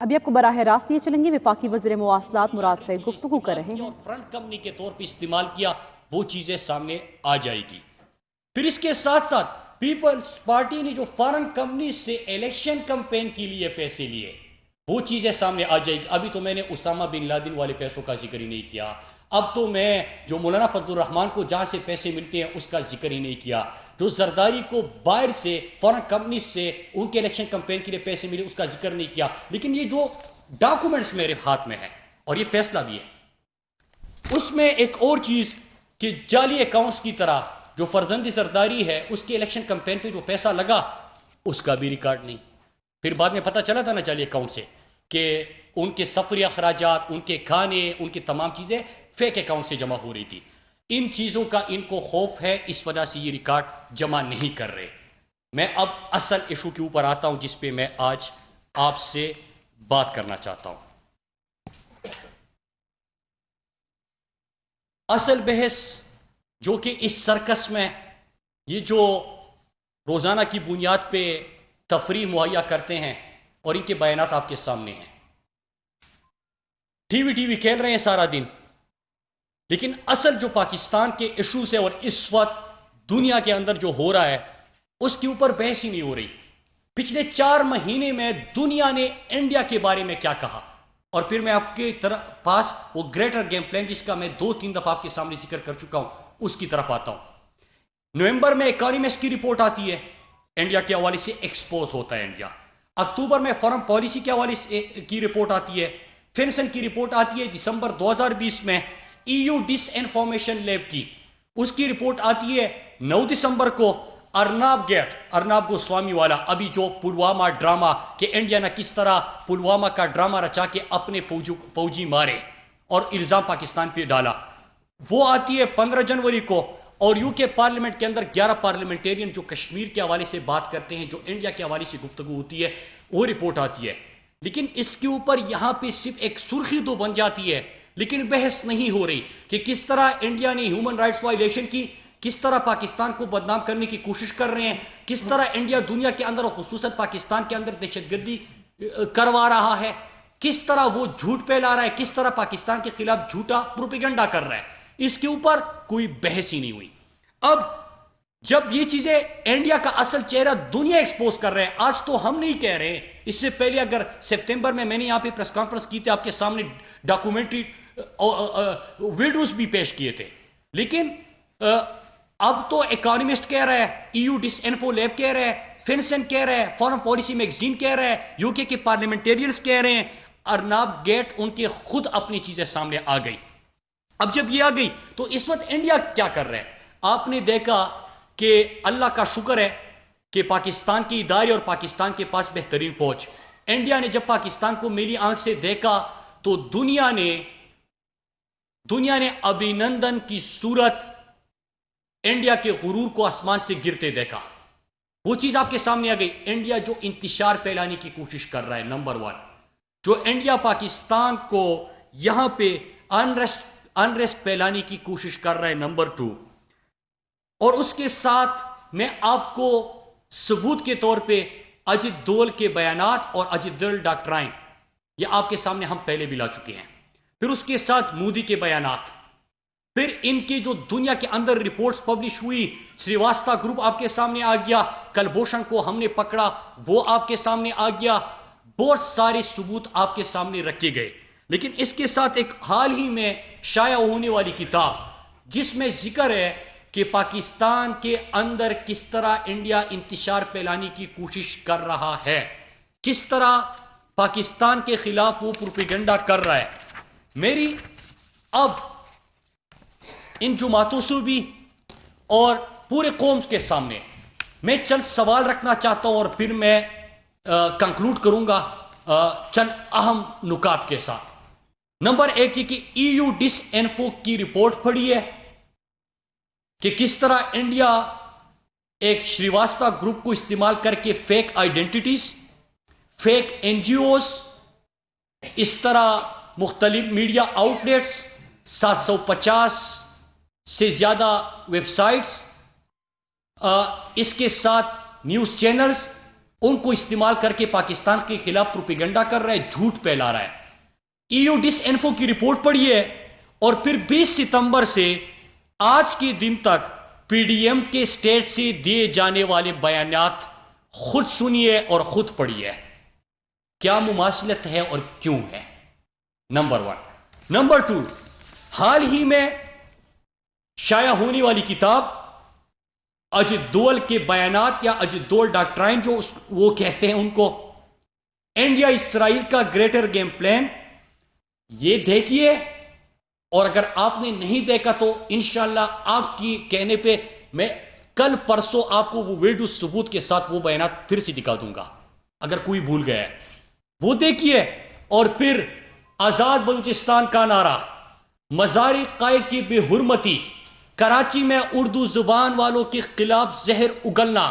ابھی آپ کو براہ راست یہ چلیں گے، وفاقی وزیر مواصلات مراد سعید گفتگو کر رہے ہیں۔ فرنٹ کمپنی کے طور پہ استعمال کیا، وہ چیزیں سامنے آ جائے گی۔ پھر اس کے ساتھ ساتھ پیپلز پارٹی نے جو فارن کمپنی سے الیکشن کمپین کے لیے پیسے لیے، وہ چیزیں سامنے آ جائے گی۔ ابھی تو میں نے اسامہ بن لادن والے پیسوں کا ذکر ہی نہیں کیا، اب تو میں جو مولانا فضل الرحمان کو جہاں سے پیسے ملتے ہیں اس کا ذکر ہی نہیں کیا، جو زرداری کو باہر سے فارن کمپنی سے ان کے الیکشن کمپین کے لیے پیسے ملے اس کا ذکر نہیں کیا۔ لیکن یہ جو ڈاکومنٹس میرے ہاتھ میں ہے اور یہ فیصلہ بھی ہے، اس میں ایک اور چیز کہ جعلی اکاؤنٹس کی طرح جو فرزند زرداری ہے اس کے الیکشن کمپین پہ جو پیسہ لگا اس کا بھی ریکارڈ نہیں۔ پھر بعد میں پتہ چلا تھا نا جعلی اکاؤنٹ سے کہ ان کے سفری اخراجات، ان کے کھانے، ان کی تمام چیزیں فیک اکاؤنٹ سے جمع ہو رہی تھی۔ ان چیزوں کا ان کو خوف ہے، اس وجہ سے یہ ریکارڈ جمع نہیں کر رہے۔ میں اب اصل ایشو کے اوپر آتا ہوں جس پہ میں آج آپ سے بات کرنا چاہتا ہوں۔ اصل بحث جو کہ اس سرکس میں یہ جو روزانہ کی بنیاد پہ تفریح مہیا کرتے ہیں اور ان کے بیانات آپ کے سامنے ہیں، ٹی وی کھیل رہے ہیں سارا دن، لیکن اصل جو پاکستان کے ایشوز ہیں اور اس وقت دنیا کے اندر جو ہو رہا ہے اس کے اوپر بحث ہی نہیں ہو رہی۔ پچھلے 4 مہینے میں دنیا نے انڈیا کے بارے میں کیا کہا، اور پھر میں آپ کے پاس وہ گریٹر گیم پلان جس کا میں 2-3 دفعہ آپ کے سامنے ذکر کر چکا ہوں اس کی طرف آتا ہوں۔ نومبر میں اکانومسٹ کی رپورٹ آتی ہے، انڈیا کے حوالے سے ایکسپوز ہوتا ہے انڈیا۔ اکتوبر میں فارن پالیسی کے حوالے سے کی رپورٹ آتی ہے، فنسن کی رپورٹ آتی ہے دسمبر 2020 میں، ای یو ڈس انفارمیشن لیب کی اس کی رپورٹ آتی ہے 9 دسمبر کو۔ ارناب گوسوامی والا ابھی جو پلوامہ ڈرامہ کہ انڈیا نے کس طرح پلوامہ کا ڈرامہ رچا کے اپنے فوجی مارے اور الزام پاکستان پہ ڈالا، وہ آتی ہے 15 جنوری کو۔ اور یو کے پارلیمنٹ کے اندر 11 پارلیمنٹیرین جو کشمیر کے حوالے سے بات کرتے ہیں، جو انڈیا کے حوالے سے گفتگو ہوتی ہے، وہ رپورٹ آتی ہے۔ لیکن اس کے اوپر یہاں پہ صرف ایک سرخی تو بن جاتی ہے، لیکن بحث نہیں ہو رہی کہ کس طرح انڈیا نے ہیومن رائٹس وائلیشن کی، کس طرح پاکستان کو بدنام کرنے کی کوشش کر رہے ہیں، کس طرح انڈیا دنیا کے اندر اور خصوصاً پاکستان کے اندر دہشت گردی کروا رہا ہے، کس طرح وہ جھوٹ پھیلا رہا ہے، کس طرح پاکستان کے خلاف جھوٹا پروپیگنڈا کر رہا ہے۔ اس کے اوپر کوئی بحث ہی نہیں ہوئی۔ اب جب یہ چیزیں انڈیا کا اصل چہرہ دنیا ایکسپوز کر رہے ہیں، آج تو ہم نہیں کہہ رہے، اس سے پہلے اگر سپتمبر میں نے یہاں پہ پریس کانفرنس کی تھی، آپ کے سامنے ڈاکومنٹری ویڈیوز بھی پیش کیے تھے، لیکن اب تو اکانومسٹ کہہ رہا ہے، ای یو ڈس انفو لیب کہہ رہا ہے، فنسن کہہ رہا ہے، فارن پالیسی میگزین کہہ رہا ہے، یو کے پارلیمنٹیرینز کہہ رہے ہیں، ارناب گیٹ ان کے خود اپنی چیزیں سامنے آ گئی۔ اب جب یہ آ گئی تو اس وقت انڈیا کیا کر رہا ہے؟ آپ نے دیکھا کہ اللہ کا شکر ہے کہ پاکستان کی ادارے اور پاکستان کے پاس بہترین فوج۔ انڈیا نے جب پاکستان کو میلی آنکھ سے دیکھا تو دنیا نے ابھینندن کی صورت انڈیا کے غرور کو آسمان سے گرتے دیکھا۔ وہ چیز آپ کے سامنے آ گئی۔ انڈیا جو انتشار پھیلانے کی کوشش کر رہا ہے، نمبر 1، جو انڈیا پاکستان کو یہاں پہ انریسٹ پھیلانے کی کوشش کر رہا ہے، نمبر 2، اور اس کے ساتھ میں آپ کو ثبوت کے طور پہ اجت دول کے بیانات اور اجت دول ڈاکٹرائن یہ آپ کے سامنے ہم پہلے بھی لا چکے ہیں، پھر اس کے ساتھ مودی کے بیانات، پھر ان کی جو دنیا کے اندر رپورٹس پبلش ہوئی، سریواستہ گروپ آپ کے سامنے آ گیا، کلبھوشن کو ہم نے پکڑا وہ آپ کے سامنے آ گیا، بہت سارے ثبوت آپ کے سامنے رکھے گئے۔ لیکن اس کے ساتھ ایک حال ہی میں شائع ہونے والی کتاب جس میں ذکر ہے کہ پاکستان کے اندر کس طرح انڈیا انتشار پھیلانے کی کوشش کر رہا ہے، کس طرح پاکستان کے خلاف وہ پروپیگنڈا کر رہا ہے۔ میری اب ان جماعتوں سے بھی اور پورے قوم کے سامنے میں چند سوال رکھنا چاہتا ہوں اور پھر میں کنکلوڈ کروں گا چند اہم نکات کے ساتھ۔ نمبر 1 یہ کہ ای یو ڈس انفو کی رپورٹ پڑھی ہے کہ کس طرح انڈیا ایک شریواستہ گروپ کو استعمال کر کے fake identities, fake N G Os, اس طرح مختلف میڈیا آؤٹ لیٹس، 750 سے زیادہ ویب سائٹس، اس کے ساتھ نیوز چینلز، ان کو استعمال کر کے پاکستان کے خلاف پروپیگنڈا کر رہا ہے، جھوٹ پھیلا رہا ہے۔ ایو ڈس انفو کی رپورٹ پڑھی ہے، اور پھر 20 ستمبر سے آج کے دن تک پی ڈی ایم کے اسٹیج سے دیے جانے والے بیانات خود سنیے اور خود پڑھیے، کیا مماثلت ہے اور کیوں ہے، نمبر 1۔ نمبر 2، حال ہی میں شائع ہونے والی کتاب اجت دول کے بیانات یا اجت دول ڈاکٹرائن جو وہ کہتے ہیں ان کو، انڈیا اسرائیل کا گریٹر گیم پلان، یہ دیکھیے، اور اگر آپ نے نہیں دیکھا تو انشاءاللہ آپ کی کہنے پہ میں کل پرسوں آپ کو وہ ویڈیو ثبوت کے ساتھ وہ بیانات پھر سے دکھا دوں گا اگر کوئی بھول گیا ہے، وہ دیکھیے۔ اور پھر آزاد بلوچستان کا نعرہ، مزار قائد کی بے حرمتی، کراچی میں اردو زبان والوں کے خلاف زہر اگلنا،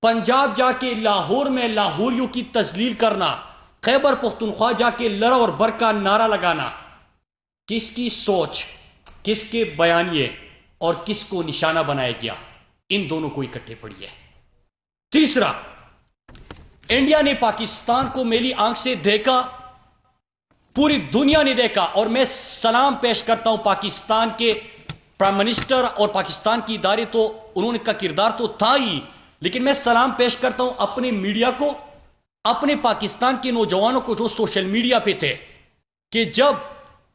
پنجاب جا کے لاہور میں لاہوریوں کی تذلیل کرنا، خیبر پختونخوا جا کے لڑ اور بر کا نعرہ لگانا، کس کی سوچ، کس کے بیانیے اور کس کو نشانہ بنایا گیا، ان دونوں کو اکٹھے پڑھیے۔ تیسرا، انڈیا نے پاکستان کو میلی آنکھ سے دیکھا، پوری دنیا نے دیکھا، اور میں سلام پیش کرتا ہوں پاکستان کے پرائم منسٹر اور پاکستان کی ادارے، تو انہوں نے کا کردار تو تھا ہی، لیکن میں سلام پیش کرتا ہوں اپنے میڈیا کو، اپنے پاکستان کے نوجوانوں کو جو سوشل میڈیا پہ تھے، کہ جب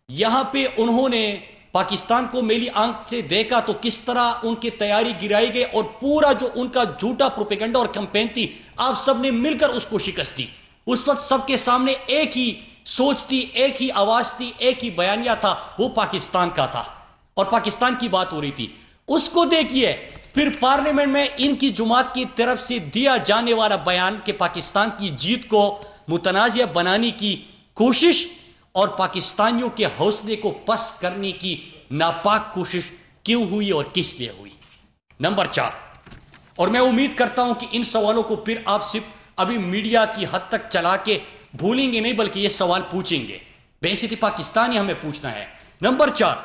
یہاں پہ انہوں نے پاکستان کو میلی آنکھ سے دیکھا تو کس طرح ان کی تیاری گرائی گئی، اور پورا جو ان کا جھوٹا پروپیگنڈا اور کمپین تھی، آپ سب نے مل کر اس کو شکست دی۔ اس وقت سب کے سامنے ایک ہی سوچ تھی، ایک ہی آواز تھی، ایک ہی بیانیہ تھا، وہ پاکستان کا تھا اور پاکستان کی بات ہو رہی تھی۔ اس کو دیکھیے، پھر پارلیمنٹ میں ان کی جماعت کی طرف سے دیا جانے والا بیان کہ پاکستان کی جیت کو متنازع بنانے کی کوشش اور پاکستانیوں کے حوصلے کو پست کرنے کی ناپاک کوشش کیوں ہوئی اور کس لیے ہوئی۔ نمبر 4، اور میں امید کرتا ہوں کہ ان سوالوں کو پھر آپ صرف ابھی میڈیا کی حد تک چلا کے بھولیں گے نہیں، بلکہ یہ سوال پوچھیں گے، بحیثیت پاکستانی ہمیں پوچھنا ہے۔ نمبر 4،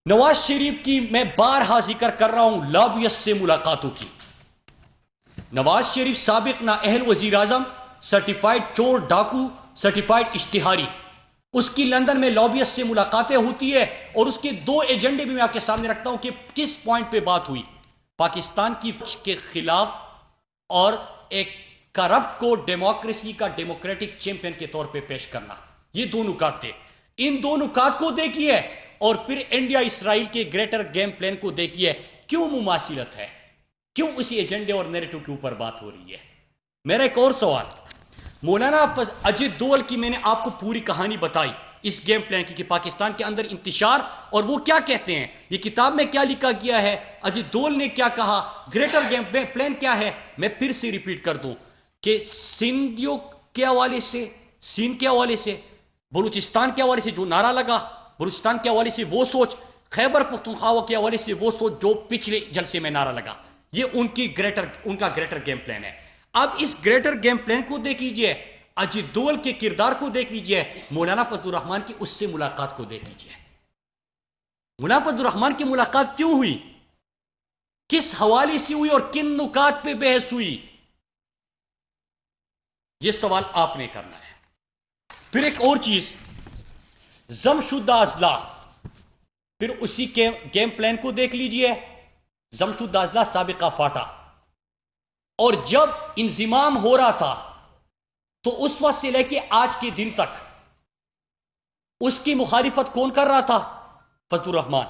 نواز شریف کی میں بارہا ذکر کر رہا ہوں لابیس سے ملاقاتوں کی۔ نواز شریف سابق نااہل وزیر اعظم، سرٹیفائیڈ چور ڈاکو، سرٹیفائیڈ اشتہاری، اس کی لندن میں لابیس سے ملاقاتیں ہوتی ہے، اور اس کے 2 ایجنڈے بھی میں آپ کے سامنے رکھتا ہوں کہ کس پوائنٹ پہ بات ہوئی، پاکستان کی فوج کے خلاف اور ایک کرپٹ کو ڈیموکریسی کا ڈیموکریٹک چیمپئن کے طور پہ پیش کرنا، یہ 2 نکات تھے۔ ان 2 نکات کو دیکھیے، اور پھر انڈیا اسرائیل کے گریٹر گیم پلان کو دیکھیے، کیوں مماثلت ہے، کیوں اسی ایجنڈے اور نیریٹو کے اوپر بات ہو رہی ہے۔ میرا ایک اور سوال، مولانا اجت دول کی میں نے آپ کو پوری کہانی بتائی اس گیم پلان کی کہ پاکستان کے اندر انتشار، اور وہ کیا کہتے ہیں، یہ کتاب میں کیا لکھا گیا ہے، اجت دول نے کیا کہا، گریٹر گیم پلان کیا ہے۔ میں پھر سے ریپیٹ کر دوں کہ سندھیوں کے حوالے سے، سندھ کے حوالے سے، بلوچستان کے حوالے سے جو نعرہ لگا، بلوچستان کے حوالے سے وہ سوچ، خیبر پختونخوا کے حوالے سے وہ سوچ جو پچھلے جلسے میں نعرہ لگا، یہ ان کا گریٹر گیم پلان ہے۔ اب اس گریٹر گیم پلان کو دیکھ لیجئے، اجت دول کے کردار کو دیکھ لیجئے، مولانا فضل الرحمان کی اس سے ملاقات کو دیکھ لیجئے۔ مولانا فضل الرحمان کی ملاقات کیوں ہوئی، کس حوالے سے ہوئی، اور کن نکات پہ بحث ہوئی، یہ سوال آپ نے کرنا ہے۔ پھر ایک اور چیز، ضم شدہ اضلاع، پھر اسی کے گیم پلان کو دیکھ لیجئے، ضم شدہ اضلاع سابقہ فاٹا، اور جب انضمام ہو رہا تھا تو اس وقت سے لے کے آج کے دن تک اس کی مخالفت کون کر رہا تھا، فضل الرحمان۔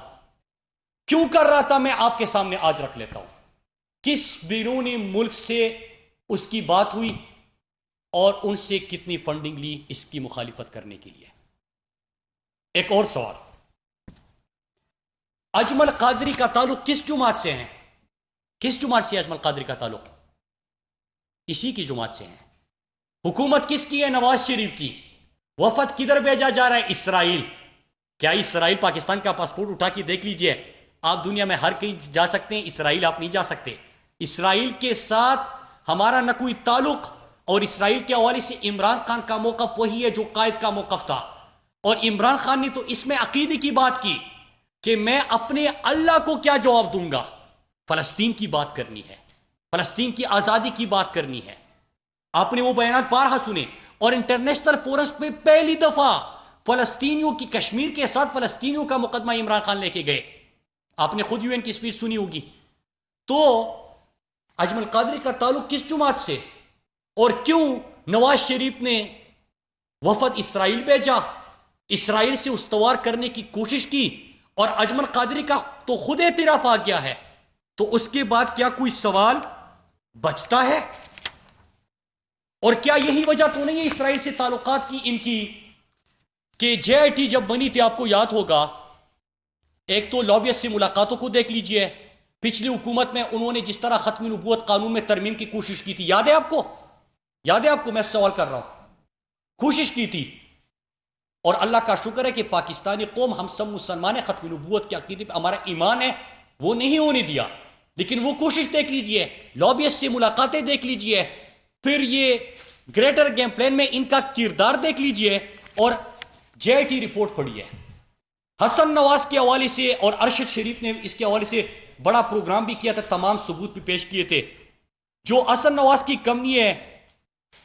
کیوں کر رہا تھا، میں آپ کے سامنے آج رکھ لیتا ہوں، کس بیرونی ملک سے اس کی بات ہوئی اور ان سے کتنی فنڈنگ لی اس کی مخالفت کرنے کے لیے۔ ایک اور سوال، اجمل قادری کا تعلق کس جماعت سے ہے، کس جماعت سے اجمل قادری کا تعلق، اسی کی جماعت سے ہے۔ حکومت کس کی ہے، نواز شریف کی۔ وفد کدھر بھیجا جا رہا ہے، اسرائیل۔ کیا اسرائیل پاکستان کا پاسپورٹ اٹھا کے دیکھ لیجئے، آپ دنیا میں ہر کہیں جا سکتے ہیں، اسرائیل آپ نہیں جا سکتے۔ اسرائیل کے ساتھ ہمارا نہ کوئی تعلق، اور اسرائیل کے حوالے سے عمران خان کا موقف وہی ہے جو قائد کا موقف تھا، اور عمران خان نے تو اس میں عقیدے کی بات کی کہ میں اپنے اللہ کو کیا جواب دوں گا، فلسطین کی بات کرنی ہے، فلسطین کی آزادی کی بات کرنی ہے۔ آپ نے وہ بیانات بارہا سنے، اور انٹرنیشنل فورمز پہ پہلی دفعہ فلسطینیوں کی، کشمیر کے ساتھ فلسطینیوں کا مقدمہ عمران خان لے کے گئے. آپ نے خود UN کی اسپیچ سنی ہوگی. تو اجمل قادری کا تعلق کس جماعت سے، اور کیوں نواز شریف نے وفد اسرائیل بھیجا، اسرائیل سے استوار کرنے کی کوشش کی، اور اجمل قادری کا تو خود اعتراف آ گیا ہے، تو اس کے بعد کیا کوئی سوال بچتا ہے؟ اور کیا یہی وجہ تو نہیں ہے اسرائیل سے تعلقات کی ان کی، کہ JIT جب بنی تھی آپ کو یاد ہوگا، ایک تو لابیس سے ملاقاتوں کو دیکھ لیجئے، پچھلی حکومت میں انہوں نے جس طرح ختم نبوت قانون میں ترمیم کی کوشش کی تھی، یاد ہے آپ کو؟ یاد ہے آپ کو؟ میں سوال کر رہا ہوں. کوشش کی تھی، اور اللہ کا شکر ہے کہ پاکستانی قوم، ہم سب مسلمان ہیں، ختم نبوت کے عقیدے پہ ہمارا ایمان ہے، وہ نہیں ہونے دیا. لیکن وہ کوشش دیکھ لیجئے، لابیس سے ملاقاتیں دیکھ لیجئے، پھر یہ گریٹر گیم پلان میں ان کا کردار دیکھ لیجئے، اور JIT رپورٹ پڑھیے. حسن نواز کے حوالے سے اور ارشد شریف نے اس کے حوالے سے بڑا پروگرام بھی کیا تھا، تمام ثبوت بھی پیش کیے تھے. جو حسن نواز کی کمپنی ہے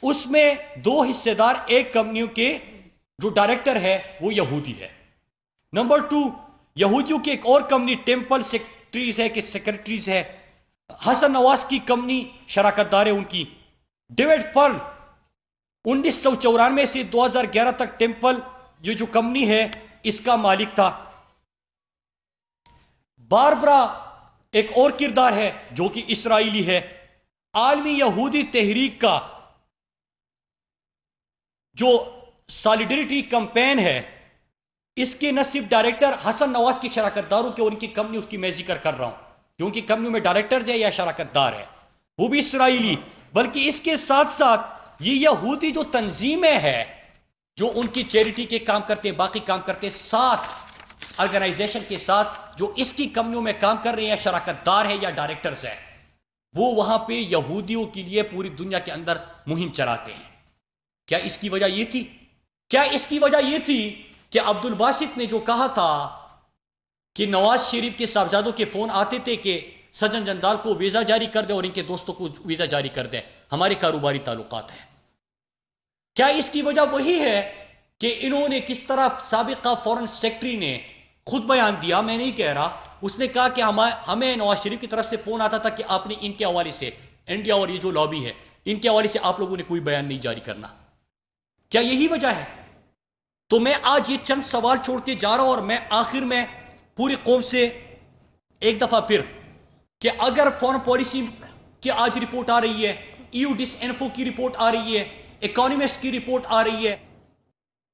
اس میں 2 حصے دار، ایک کمپنیوں کے جو ڈائریکٹر ہے وہ یہودی ہے. نمبر 2، یہودیوں کی ایک اور کمپنی ٹیمپل سیکرٹریز ہے، حسن نواز کی کمپنی شراکت دار ہے ان کی. ڈیوڈ پرل 1994 سے 2011 تک ٹیمپل یہ جو کمپنی ہے اس کا مالک تھا. باربرا ایک اور کردار ہے جو کہ اسرائیلی ہے. عالمی یہودی تحریک کا جو سالیڈریٹی کمپین ہے، اس کے نہ صرف ڈائریکٹر حسن نواز کی شراکت داروں کے اور ان کی کمپنی، اس کی میں ذکر کر رہا ہوں کیونکہ کمپنیوں میں ڈائریکٹرز ہے یا شراکت دار ہے وہ بھی اسرائیلی، بلکہ اس کے ساتھ ساتھ یہ یہودی جو تنظیمیں ہیں جو ان کی چیریٹی کے کام کرتے ہیں، باقی کام کرتے ہیں، 7 آرگنائزیشن کے ساتھ جو اس کی کمپنیوں میں کام کر رہے ہیں، شراکت دار ہے یا ڈائریکٹرز ہیں، وہ وہاں پہ یہودیوں کے لیے پوری دنیا کے اندر مہم چلاتے ہیں. کیا اس کی وجہ یہ تھی؟ کیا اس کی وجہ یہ تھی کہ عبد الباسط نے جو کہا تھا کہ نواز شریف کے صاحبزادوں کے فون آتے تھے کہ سجن جندال کو ویزا جاری کر دے اور ان کے دوستوں کو ویزا جاری کر دے، ہمارے کاروباری تعلقات ہیں. کیا اس کی وجہ وہی ہے کہ انہوں نے کس طرح سابقہ فورن سیکرٹری نے خود بیان دیا، میں نہیں کہہ رہا، اس نے کہا کہ ہمیں نواز شریف کی طرف سے فون آتا تھا کہ آپ نے ان کے حوالے سے، انڈیا اور یہ جو لابی ہے ان کے حوالے سے آپ لوگوں نے کوئی بیان نہیں جاری کرنا. کیا یہی وجہ ہے؟ تو میں آج یہ چند سوال چھوڑ کے جا رہا ہوں، اور میں آخر میں پوری قوم سے ایک دفعہ پھر کہ اگر فورن پالیسی کی آج رپورٹ آ رہی ہے، EU ڈس انفو کی رپورٹ آ رہی ہے، اکانومسٹ کی رپورٹ آ رہی ہے.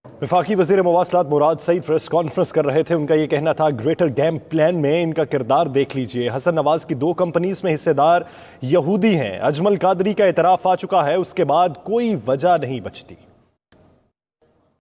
وفاقی وزیر مواصلات مراد سعید پریس کانفرنس کر رہے تھے. ان کا یہ کہنا تھا گریٹر گیم پلان میں ان کا کردار دیکھ لیجئے. حسن نواز کی 2 کمپنیز میں حصے دار یہودی ہیں. اجمل قادری کا اعتراف آ چکا ہے، اس کے بعد کوئی وجہ نہیں بچتی.